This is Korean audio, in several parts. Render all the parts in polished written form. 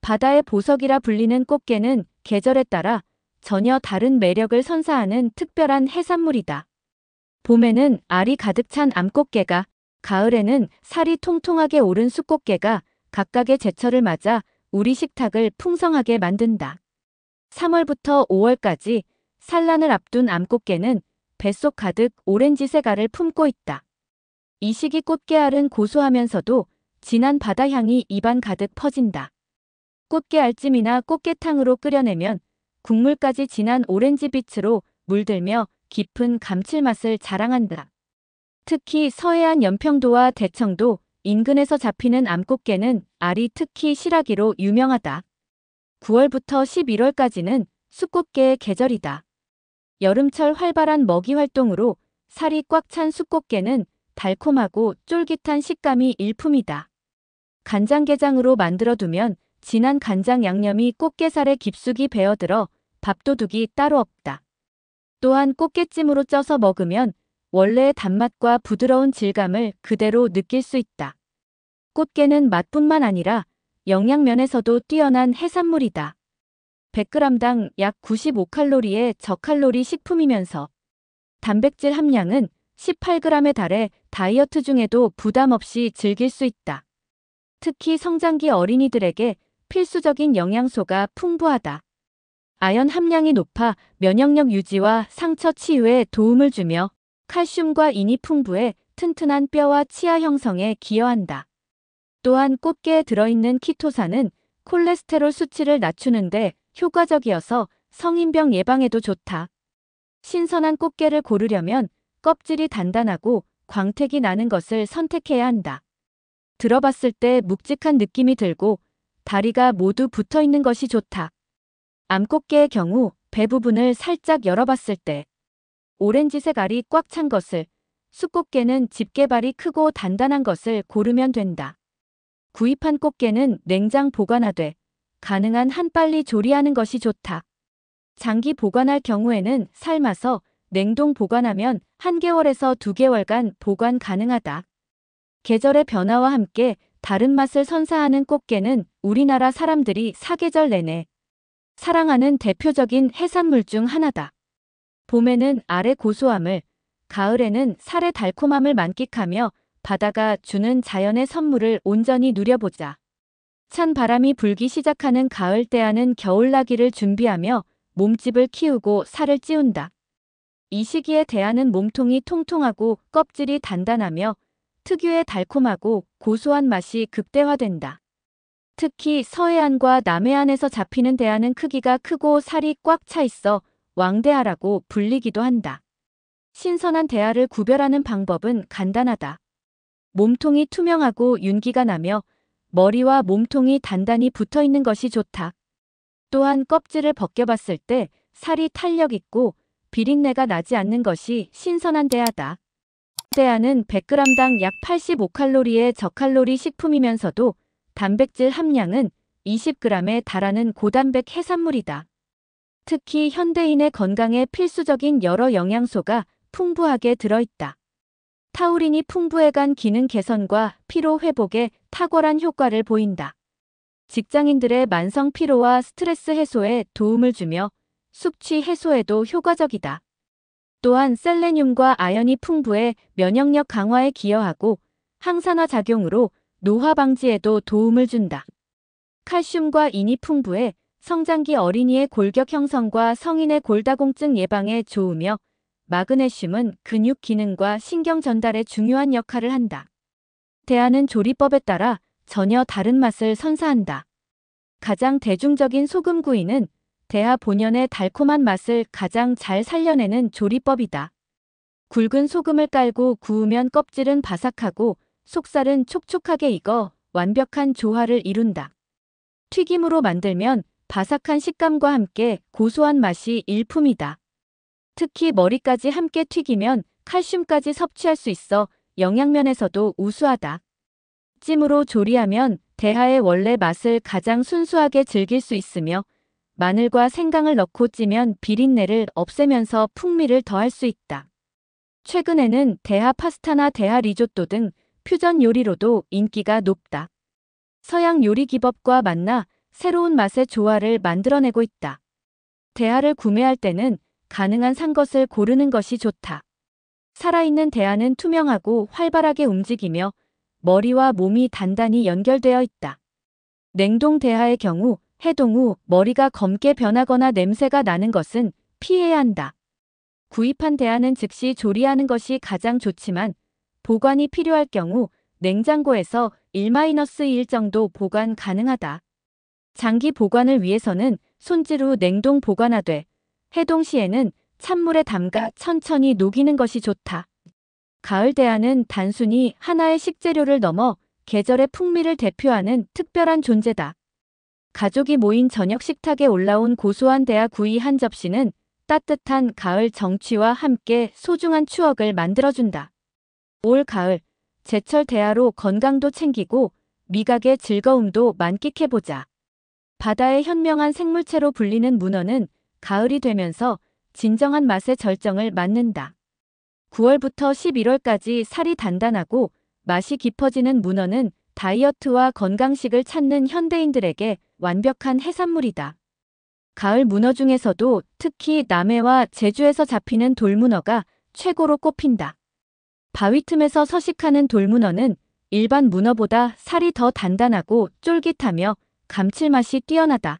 바다의 보석이라 불리는 꽃게는 계절에 따라 전혀 다른 매력을 선사하는 특별한 해산물이다. 봄에는 알이 가득 찬 암꽃게가, 가을에는 살이 통통하게 오른 숫꽃게가 각각의 제철을 맞아 우리 식탁을 풍성하게 만든다. 3월부터 5월까지 산란을 앞둔 암꽃게는 뱃속 가득 오렌지색 알을 품고 있다. 이 시기 꽃게알은 고소하면서도 진한 바다향이 입안 가득 퍼진다. 꽃게 알찜이나 꽃게탕으로 끓여내면 국물까지 진한 오렌지빛으로 물들며 깊은 감칠맛을 자랑한다. 특히 서해안 연평도와 대청도 인근에서 잡히는 암꽃게는 알이 특히 실하기로 유명하다. 9월부터 11월까지는 숫꽃게의 계절이다. 여름철 활발한 먹이 활동으로 살이 꽉 찬 숫꽃게는 달콤하고 쫄깃한 식감이 일품이다. 간장게장으로 만들어두면 진한 간장 양념이 꽃게살에 깊숙이 배어들어 밥도둑이 따로 없다. 또한 꽃게찜으로 쪄서 먹으면 원래의 단맛과 부드러운 질감을 그대로 느낄 수 있다. 꽃게는 맛뿐만 아니라 영양면에서도 뛰어난 해산물이다. 100g당 약 95칼로리의 저칼로리 식품이면서 단백질 함량은 18g에 달해 다이어트 중에도 부담 없이 즐길 수 있다. 특히 성장기 어린이들에게 필수적인 영양소가 풍부하다. 아연 함량이 높아 면역력 유지와 상처 치유에 도움을 주며 칼슘과 인이 풍부해 튼튼한 뼈와 치아 형성에 기여한다. 또한 꽃게에 들어있는 키토산은 콜레스테롤 수치를 낮추는데 효과적이어서 성인병 예방에도 좋다. 신선한 꽃게를 고르려면 껍질이 단단하고 광택이 나는 것을 선택해야 한다. 들어봤을 때 묵직한 느낌이 들고 다리가 모두 붙어 있는 것이 좋다. 암꽃게의 경우 배 부분을 살짝 열어봤을 때 오렌지색 알이 꽉 찬 것을, 숫꽃게는 집게발이 크고 단단한 것을 고르면 된다. 구입한 꽃게는 냉장 보관하되 가능한 한 빨리 조리하는 것이 좋다. 장기 보관할 경우에는 삶아서 냉동 보관하면 1개월에서 2개월간 보관 가능하다. 계절의 변화와 함께 다른 맛을 선사하는 꽃게는 우리나라 사람들이 사계절 내내 사랑하는 대표적인 해산물 중 하나다. 봄에는 알의 고소함을, 가을에는 살의 달콤함을 만끽하며 바다가 주는 자연의 선물을 온전히 누려보자. 찬 바람이 불기 시작하는 가을 때하는 겨울나기를 준비하며 몸집을 키우고 살을 찌운다. 이 시기에 대하는 몸통이 통통하고 껍질이 단단하며 특유의 달콤하고 고소한 맛이 극대화된다. 특히 서해안과 남해안에서 잡히는 대하는 크기가 크고 살이 꽉 차 있어 왕대하라고 불리기도 한다. 신선한 대하를 구별하는 방법은 간단하다. 몸통이 투명하고 윤기가 나며 머리와 몸통이 단단히 붙어 있는 것이 좋다. 또한 껍질을 벗겨봤을 때 살이 탄력 있고 비린내가 나지 않는 것이 신선한 대하다. 대하는 100g당 약 85칼로리의 저칼로리 식품이면서도 단백질 함량은 20g에 달하는 고단백 해산물이다. 특히 현대인의 건강에 필수적인 여러 영양소가 풍부하게 들어있다. 타우린이 풍부해 간 기능 개선과 피로 회복에 탁월한 효과를 보인다. 직장인들의 만성 피로와 스트레스 해소에 도움을 주며 숙취 해소에도 효과적이다. 또한 셀레늄과 아연이 풍부해 면역력 강화에 기여하고 항산화 작용으로 노화 방지에도 도움을 준다. 칼슘과 인이 풍부해 성장기 어린이의 골격 형성과 성인의 골다공증 예방에 좋으며 마그네슘은 근육 기능과 신경 전달에 중요한 역할을 한다. 대하는 조리법에 따라 전혀 다른 맛을 선사한다. 가장 대중적인 소금구이는 대하 본연의 달콤한 맛을 가장 잘 살려내는 조리법이다. 굵은 소금을 깔고 구우면 껍질은 바삭하고 속살은 촉촉하게 익어 완벽한 조화를 이룬다. 튀김으로 만들면 바삭한 식감과 함께 고소한 맛이 일품이다. 특히 머리까지 함께 튀기면 칼슘까지 섭취할 수 있어 영양면에서도 우수하다. 찜으로 조리하면 대하의 원래 맛을 가장 순수하게 즐길 수 있으며 마늘과 생강을 넣고 찌면 비린내를 없애면서 풍미를 더할 수 있다. 최근에는 대하 파스타나 대하 리조또 등 퓨전 요리로도 인기가 높다. 서양 요리 기법과 만나 새로운 맛의 조화를 만들어내고 있다. 대하를 구매할 때는 가능한 산 것을 고르는 것이 좋다. 살아있는 대하는 투명하고 활발하게 움직이며 머리와 몸이 단단히 연결되어 있다. 냉동 대하의 경우 해동 후 머리가 검게 변하거나 냄새가 나는 것은 피해야 한다. 구입한 대하는 즉시 조리하는 것이 가장 좋지만 보관이 필요할 경우 냉장고에서 1-2일 정도 보관 가능하다. 장기 보관을 위해서는 손질후 냉동 보관하되 해동 시에는 찬물에 담가 천천히 녹이는 것이 좋다. 가을 대하는 단순히 하나의 식재료를 넘어 계절의 풍미를 대표하는 특별한 존재다. 가족이 모인 저녁 식탁에 올라온 고소한 대하 구이 한 접시는 따뜻한 가을 정취와 함께 소중한 추억을 만들어준다. 올 가을, 제철 대하로 건강도 챙기고 미각의 즐거움도 만끽해보자. 바다의 현명한 생물체로 불리는 문어는 가을이 되면서 진정한 맛의 절정을 맞는다. 9월부터 11월까지 살이 단단하고 맛이 깊어지는 문어는 다이어트와 건강식을 찾는 현대인들에게 완벽한 해산물이다. 가을 문어 중에서도 특히 남해와 제주에서 잡히는 돌문어가 최고로 꼽힌다. 바위 틈에서 서식하는 돌문어는 일반 문어보다 살이 더 단단하고 쫄깃하며 감칠맛이 뛰어나다.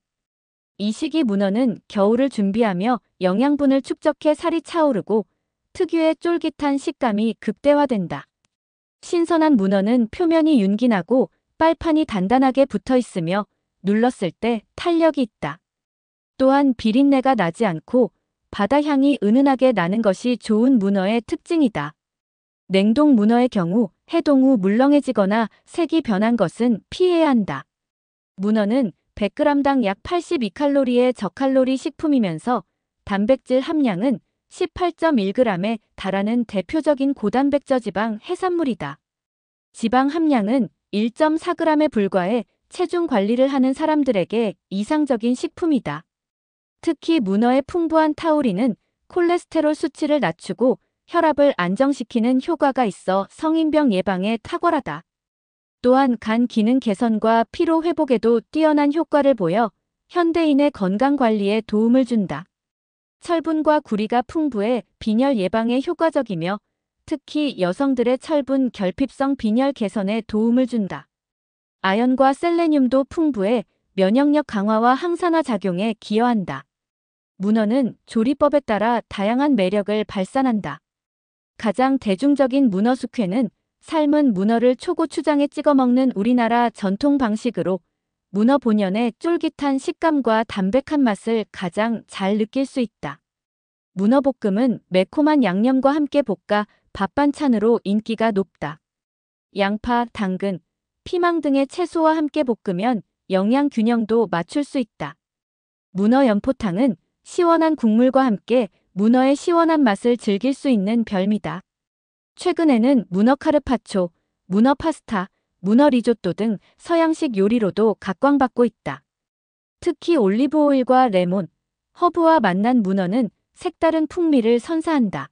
이 시기 문어는 겨울을 준비하며 영양분을 축적해 살이 차오르고 특유의 쫄깃한 식감이 극대화된다. 신선한 문어는 표면이 윤기나고 빨판이 단단하게 붙어 있으며 눌렀을 때 탄력이 있다. 또한 비린내가 나지 않고 바다 향이 은은하게 나는 것이 좋은 문어의 특징이다. 냉동 문어의 경우 해동 후 물렁해지거나 색이 변한 것은 피해야 한다. 문어는 100g당 약 82칼로리의 저칼로리 식품이면서 단백질 함량은 18.1g에 달하는 대표적인 고단백 저지방 해산물이다. 지방 함량은 1.4g에 불과해 체중 관리를 하는 사람들에게 이상적인 식품이다. 특히 문어의 풍부한 타우린은 콜레스테롤 수치를 낮추고 혈압을 안정시키는 효과가 있어 성인병 예방에 탁월하다. 또한 간 기능 개선과 피로 회복에도 뛰어난 효과를 보여 현대인의 건강 관리에 도움을 준다. 철분과 구리가 풍부해 빈혈 예방에 효과적이며 특히 여성들의 철분 결핍성 빈혈 개선에 도움을 준다. 아연과 셀레늄도 풍부해 면역력 강화와 항산화 작용에 기여한다. 문어는 조리법에 따라 다양한 매력을 발산한다. 가장 대중적인 문어 숙회는 삶은 문어를 초고추장에 찍어 먹는 우리나라 전통 방식으로 문어 본연의 쫄깃한 식감과 담백한 맛을 가장 잘 느낄 수 있다. 문어볶음은 매콤한 양념과 함께 볶아 밥 반찬으로 인기가 높다. 양파, 당근, 피망 등의 채소와 함께 볶으면 영양 균형도 맞출 수 있다. 문어 연포탕은 시원한 국물과 함께 문어의 시원한 맛을 즐길 수 있는 별미다. 최근에는 문어 카르파초, 문어 파스타, 문어 리조또 등 서양식 요리로도 각광받고 있다. 특히 올리브오일과 레몬, 허브와 만난 문어는 색다른 풍미를 선사한다.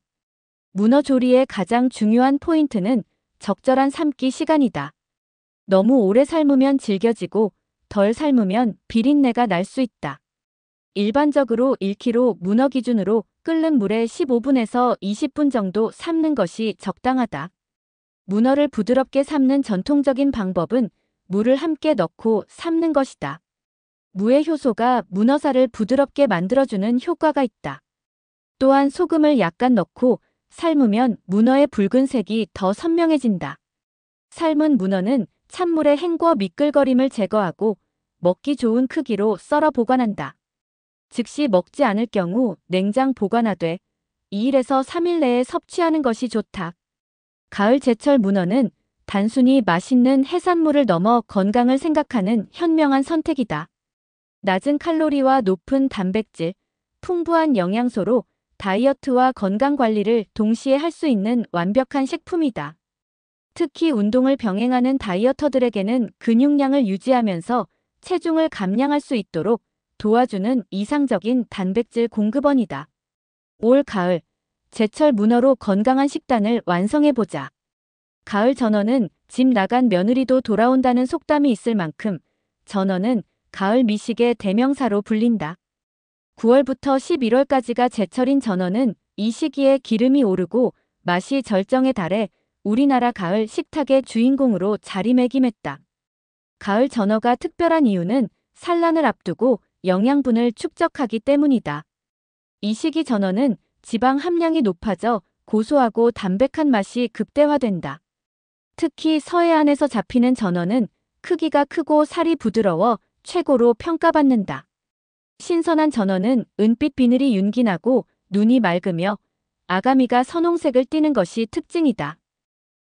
문어 조리의 가장 중요한 포인트는 적절한 삶기 시간이다. 너무 오래 삶으면 질겨지고 덜 삶으면 비린내가 날 수 있다. 일반적으로 1kg 문어 기준으로 끓는 물에 15분에서 20분 정도 삶는 것이 적당하다. 문어를 부드럽게 삶는 전통적인 방법은 물을 함께 넣고 삶는 것이다. 무의 효소가 문어살을 부드럽게 만들어주는 효과가 있다. 또한 소금을 약간 넣고 삶으면 문어의 붉은색이 더 선명해진다. 삶은 문어는 찬물에 헹궈 미끌거림을 제거하고 먹기 좋은 크기로 썰어 보관한다. 즉시 먹지 않을 경우 냉장 보관하되 2일에서 3일 내에 섭취하는 것이 좋다. 가을 제철 문어는 단순히 맛있는 해산물을 넘어 건강을 생각하는 현명한 선택이다. 낮은 칼로리와 높은 단백질, 풍부한 영양소로 다이어트와 건강 관리를 동시에 할 수 있는 완벽한 식품이다. 특히 운동을 병행하는 다이어터들에게는 근육량을 유지하면서 체중을 감량할 수 있도록 도와주는 이상적인 단백질 공급원이다. 올 가을, 제철 문어로 건강한 식단을 완성해보자. 가을 전어는 집 나간 며느리도 돌아온다는 속담이 있을 만큼 전어는 가을 미식의 대명사로 불린다. 9월부터 11월까지가 제철인 전어는 이 시기에 기름이 오르고 맛이 절정에 달해 우리나라 가을 식탁의 주인공으로 자리매김했다. 가을 전어가 특별한 이유는 산란을 앞두고 영양분을 축적하기 때문이다. 이 시기 전어는 지방 함량이 높아져 고소하고 담백한 맛이 극대화된다. 특히 서해안에서 잡히는 전어는 크기가 크고 살이 부드러워 최고로 평가받는다. 신선한 전어는 은빛 비늘이 윤기나고 눈이 맑으며 아가미가 선홍색을 띠는 것이 특징이다.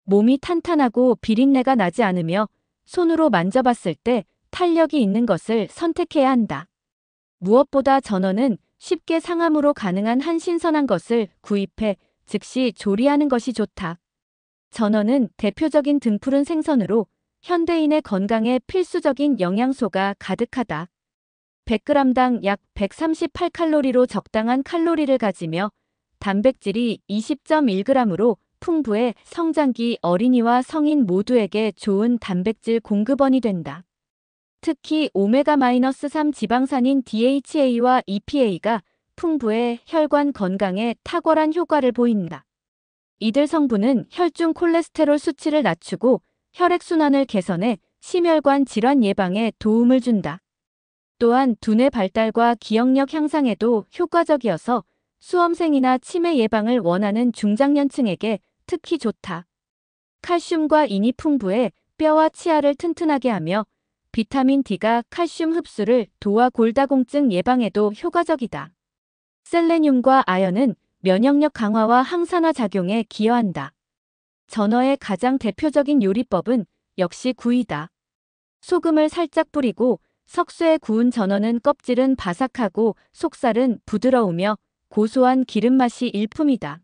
몸이 탄탄하고 비린내가 나지 않으며 손으로 만져봤을 때 탄력이 있는 것을 선택해야 한다. 무엇보다 전어는 쉽게 상함으로 가능한 한 신선한 것을 구입해 즉시 조리하는 것이 좋다. 전어는 대표적인 등푸른 생선으로 현대인의 건강에 필수적인 영양소가 가득하다. 100g당 약 138칼로리로 적당한 칼로리를 가지며 단백질이 20.1g으로 풍부해 성장기 어린이와 성인 모두에게 좋은 단백질 공급원이 된다. 특히 오메가-3 지방산인 DHA와 EPA가 풍부해 혈관 건강에 탁월한 효과를 보인다. 이들 성분은 혈중 콜레스테롤 수치를 낮추고 혈액순환을 개선해 심혈관 질환 예방에 도움을 준다. 또한 두뇌 발달과 기억력 향상에도 효과적이어서 수험생이나 치매 예방을 원하는 중장년층에게 특히 좋다. 칼슘과 인이 풍부해 뼈와 치아를 튼튼하게 하며 비타민 D가 칼슘 흡수를 도와 골다공증 예방에도 효과적이다. 셀레늄과 아연은 면역력 강화와 항산화 작용에 기여한다. 전어의 가장 대표적인 요리법은 역시 구이다. 소금을 살짝 뿌리고 석쇠에 구운 전어는 껍질은 바삭하고 속살은 부드러우며 고소한 기름맛이 일품이다.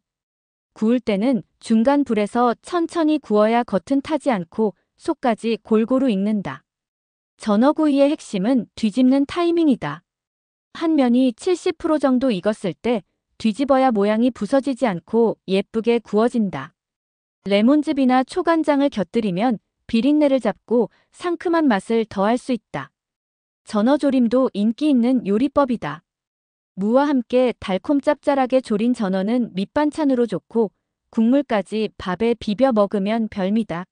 구울 때는 중간 불에서 천천히 구워야 겉은 타지 않고 속까지 골고루 익는다. 전어구이의 핵심은 뒤집는 타이밍이다. 한 면이 70% 정도 익었을 때 뒤집어야 모양이 부서지지 않고 예쁘게 구워진다. 레몬즙이나 초간장을 곁들이면 비린내를 잡고 상큼한 맛을 더할 수 있다. 전어조림도 인기 있는 요리법이다. 무와 함께 달콤 짭짤하게 조린 전어는 밑반찬으로 좋고 국물까지 밥에 비벼 먹으면 별미다.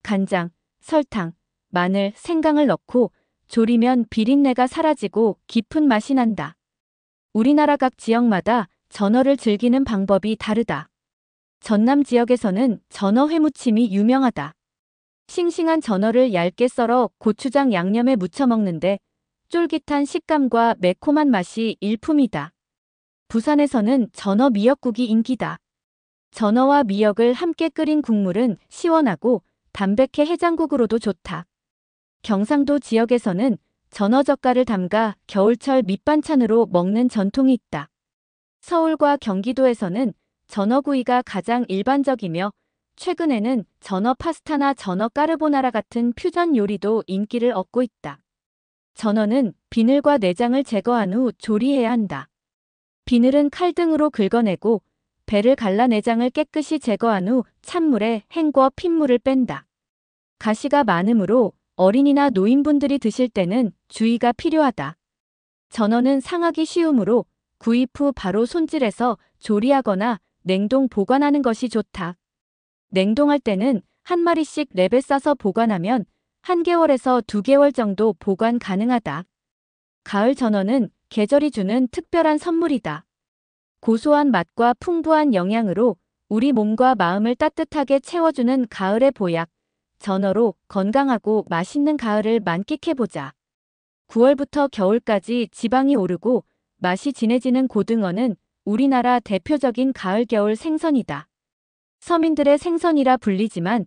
간장, 설탕, 마늘, 생강을 넣고 조리면 비린내가 사라지고 깊은 맛이 난다. 우리나라 각 지역마다 전어를 즐기는 방법이 다르다. 전남 지역에서는 전어 회무침이 유명하다. 싱싱한 전어를 얇게 썰어 고추장 양념에 무쳐 먹는데 쫄깃한 식감과 매콤한 맛이 일품이다. 부산에서는 전어 미역국이 인기다. 전어와 미역을 함께 끓인 국물은 시원하고 담백해 해장국으로도 좋다. 경상도 지역에서는 전어 젓갈을 담가 겨울철 밑반찬으로 먹는 전통이 있다. 서울과 경기도에서는 전어구이가 가장 일반적이며 최근에는 전어 파스타나 전어 까르보나라 같은 퓨전 요리도 인기를 얻고 있다. 전어는 비늘과 내장을 제거한 후 조리해야 한다. 비늘은 칼등으로 긁어내고 배를 갈라 내장을 깨끗이 제거한 후 찬물에 헹궈 핏물을 뺀다. 가시가 많으므로 어린이나 노인분들이 드실 때는 주의가 필요하다. 전어는 상하기 쉬우므로 구입 후 바로 손질해서 조리하거나 냉동 보관하는 것이 좋다. 냉동할 때는 한 마리씩 랩에 싸서 보관하면 1개월에서 2개월 정도 보관 가능하다. 가을 전어는 계절이 주는 특별한 선물이다. 고소한 맛과 풍부한 영양으로 우리 몸과 마음을 따뜻하게 채워주는 가을의 보약. 전어로 건강하고 맛있는 가을을 만끽해보자. 9월부터 겨울까지 지방이 오르고 맛이 진해지는 고등어는 우리나라 대표적인 가을 겨울 생선이다. 서민들의 생선이라 불리지만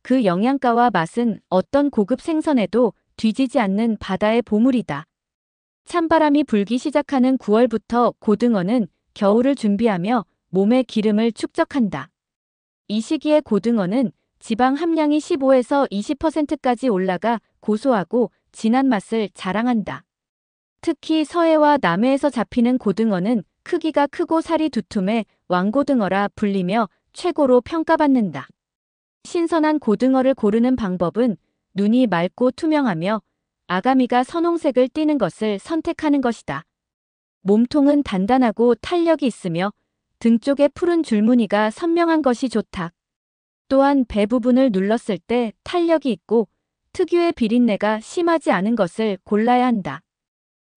그 영양가와 맛은 어떤 고급 생선에도 뒤지지 않는 바다의 보물이다. 찬바람이 불기 시작하는 9월부터 고등어는 겨울을 준비하며 몸의 기름을 축적한다. 이 시기의 고등어는 지방 함량이 15에서 20%까지 올라가 고소하고 진한 맛을 자랑한다. 특히 서해와 남해에서 잡히는 고등어는 크기가 크고 살이 두툼해 왕고등어라 불리며 최고로 평가받는다. 신선한 고등어를 고르는 방법은 눈이 맑고 투명하며 아가미가 선홍색을 띠는 것을 선택하는 것이다. 몸통은 단단하고 탄력이 있으며 등 쪽에 푸른 줄무늬가 선명한 것이 좋다. 또한 배 부분을 눌렀을 때 탄력이 있고 특유의 비린내가 심하지 않은 것을 골라야 한다.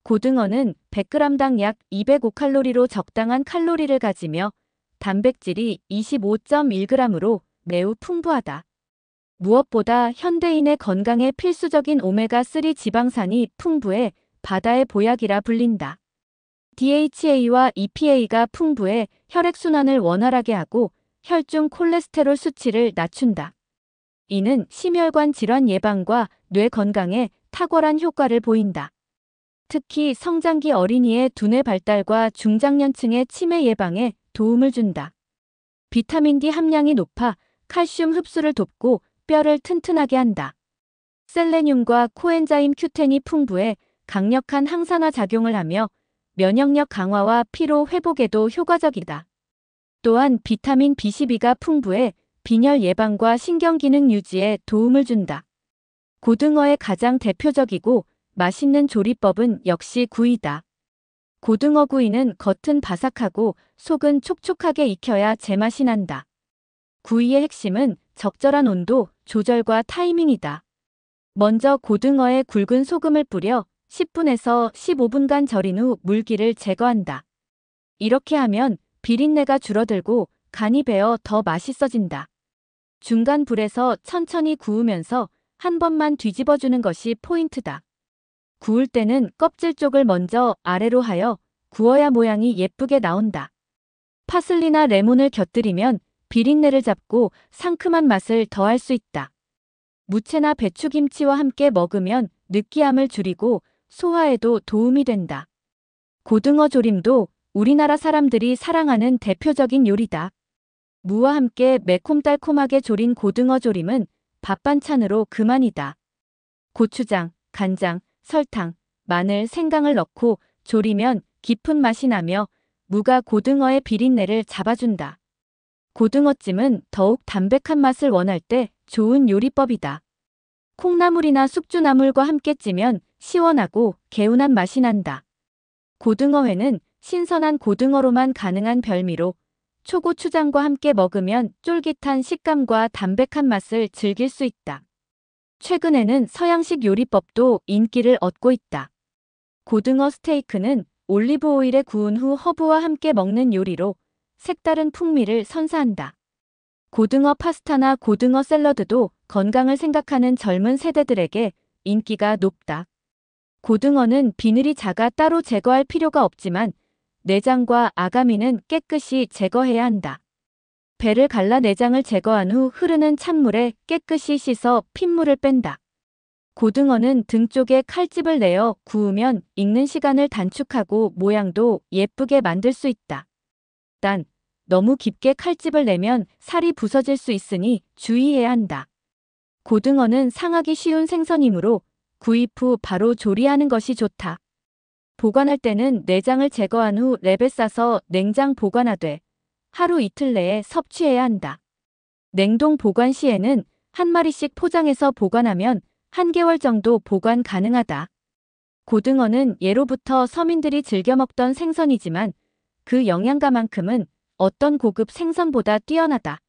고등어는 100g당 약 205칼로리로 적당한 칼로리를 가지며 단백질이 25.1g으로 매우 풍부하다. 무엇보다 현대인의 건강에 필수적인 오메가3 지방산이 풍부해 바다의 보약이라 불린다. DHA와 EPA가 풍부해 혈액순환을 원활하게 하고 혈중 콜레스테롤 수치를 낮춘다. 이는 심혈관 질환 예방과 뇌 건강에 탁월한 효과를 보인다. 특히 성장기 어린이의 두뇌 발달과 중장년층의 치매 예방에 도움을 준다. 비타민 D 함량이 높아 칼슘 흡수를 돕고 뼈를 튼튼하게 한다. 셀레늄과 코엔자임 Q10이 풍부해 강력한 항산화 작용을 하며 면역력 강화와 피로 회복에도 효과적이다. 또한 비타민 B12가 풍부해 빈혈 예방과 신경기능 유지에 도움을 준다. 고등어의 가장 대표적이고 맛있는 조리법은 역시 구이다. 고등어 구이는 겉은 바삭하고 속은 촉촉하게 익혀야 제맛이 난다. 구이의 핵심은 적절한 온도 조절과 타이밍이다. 먼저 고등어에 굵은 소금을 뿌려 10분에서 15분간 절인 후 물기를 제거한다. 이렇게 하면 비린내가 줄어들고 간이 배어 더 맛있어진다. 중간 불에서 천천히 구우면서 한 번만 뒤집어주는 것이 포인트다. 구울 때는 껍질 쪽을 먼저 아래로 하여 구워야 모양이 예쁘게 나온다. 파슬리나 레몬을 곁들이면 비린내를 잡고 상큼한 맛을 더할 수 있다. 무채나 배추김치와 함께 먹으면 느끼함을 줄이고 소화에도 도움이 된다. 고등어 조림도 우리나라 사람들이 사랑하는 대표적인 요리다. 무와 함께 매콤달콤하게 조린 고등어 조림은 밥 반찬으로 그만이다. 고추장, 간장, 설탕, 마늘, 생강을 넣고 조리면 깊은 맛이 나며 무가 고등어의 비린내를 잡아준다. 고등어찜은 더욱 담백한 맛을 원할 때 좋은 요리법이다. 콩나물이나 숙주나물과 함께 찌면 시원하고 개운한 맛이 난다. 고등어회는 신선한 고등어로만 가능한 별미로 초고추장과 함께 먹으면 쫄깃한 식감과 담백한 맛을 즐길 수 있다. 최근에는 서양식 요리법도 인기를 얻고 있다. 고등어 스테이크는 올리브 오일에 구운 후 허브와 함께 먹는 요리로 색다른 풍미를 선사한다. 고등어 파스타나 고등어 샐러드도 건강을 생각하는 젊은 세대들에게 인기가 높다. 고등어는 비늘이 작아 따로 제거할 필요가 없지만 내장과 아가미는 깨끗이 제거해야 한다. 배를 갈라 내장을 제거한 후 흐르는 찬물에 깨끗이 씻어 핏물을 뺀다. 고등어는 등 쪽에 칼집을 내어 구우면 익는 시간을 단축하고 모양도 예쁘게 만들 수 있다. 단, 너무 깊게 칼집을 내면 살이 부서질 수 있으니 주의해야 한다. 고등어는 상하기 쉬운 생선이므로 구입 후 바로 조리하는 것이 좋다. 보관할 때는 내장을 제거한 후 랩에 싸서 냉장 보관하되 하루 이틀 내에 섭취해야 한다. 냉동 보관 시에는 한 마리씩 포장해서 보관하면 1개월 정도 보관 가능하다. 고등어는 예로부터 서민들이 즐겨 먹던 생선이지만 그 영양가만큼은 어떤 고급 생선보다 뛰어나다.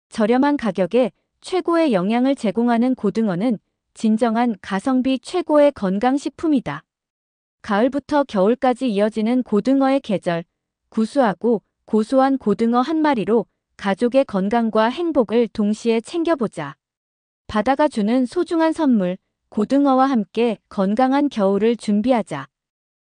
저렴한 가격에 최고의 영양을 제공하는 고등어는 진정한 가성비 최고의 건강식품이다. 가을부터 겨울까지 이어지는 고등어의 계절, 구수하고 고소한 고등어 한 마리로 가족의 건강과 행복을 동시에 챙겨보자. 바다가 주는 소중한 선물, 고등어와 함께 건강한 겨울을 준비하자.